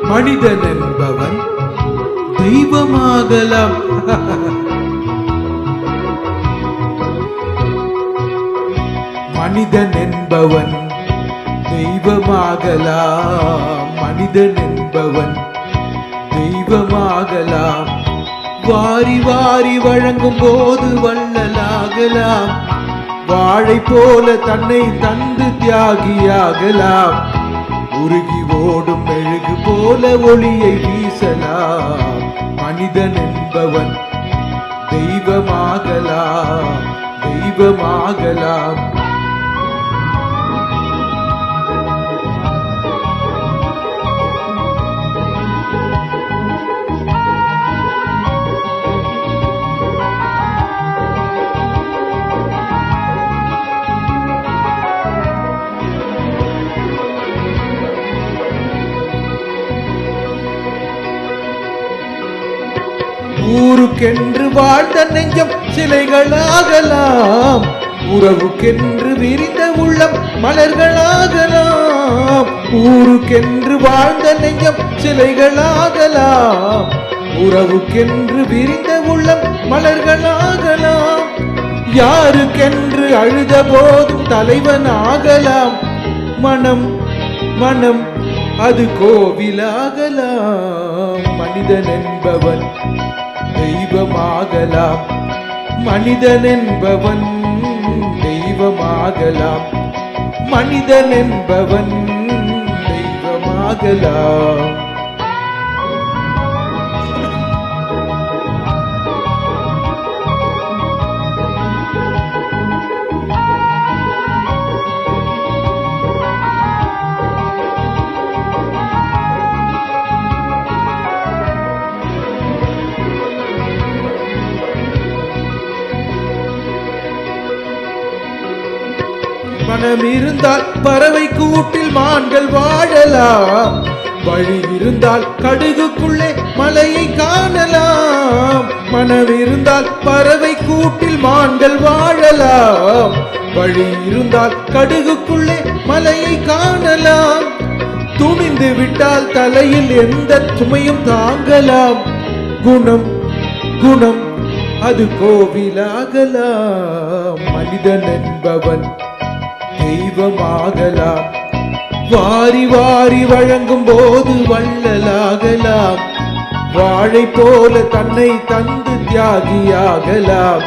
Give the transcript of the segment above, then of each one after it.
மனிதன் என்பவன் தெய்வமாகலாம். மனிதன் என்பவன் தெய்வமாகலாம். மனிதன் என்பவன் தெய்வமாகலாம். வாரி வாரி வழங்கும் போது வள்ளலாகலாம். வாழை போல தன்னை தந்து தியாகியாகலாம். உருகி ஓடும் மெழுகு போல ஒளியை வீசலாம். மனிதன் என்பவன் தெய்வமாகலாம். தெய்வமாகலாம். ஊருக்கென்று வாழ்ந்த நெஞ்சம் சிலைகளாகலாம். உறவுக்கென்று விரிந்த உள்ளம் மலர்களாகலாம். ஊருக்கென்று வாழ்ந்த நெஞ்சம் சிலைகளாகலாம். உறவுக்கென்று விரிந்த உள்ளம் மலர்களாகலாம். யாருக்கென்று அழுத போதும் தலைவனாகலாம். மனம் மனம் அது கோவிலாகலாம். மனிதன் என்பவன் தெய்வமாகலாம். மனிதன் என்பவன் தெய்வமாகலாம். மனிதன் என்பவன் தெய்வமாகலாம். மனம் இருந்தால் பறவை கூட்டில் மான்கள் வாழலாம். வழி இருந்தால் கடுகுக்குள்ளே மலையை காணலாம். மனம் இருந்தால் பறவை கூட்டில் மான்கள் வாழலாம். வழி இருந்தால் கடுகுக்குள்ளே மலையை காணலாம். துணிந்து விட்டால் தலையில் எந்த சுமையும் தாங்கலாம். குணம் குணம் அது கோவிலாகலாம். மனிதன் என்பவன் தெய்வமாகலாம். வாரி வாரி வழங்கும் போது வள்ளலாகலாம். வாழை போல தன்னை தந்து தியாகியாகலாம்.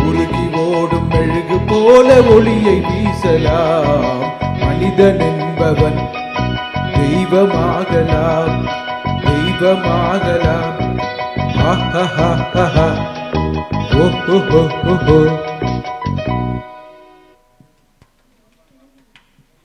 உருகி ஓடும் மெழுகு போல ஒளியை வீசலாம். மனிதன் என்பவன் தெய்வமாகலாம். தெய்வமாகலாம். ஓ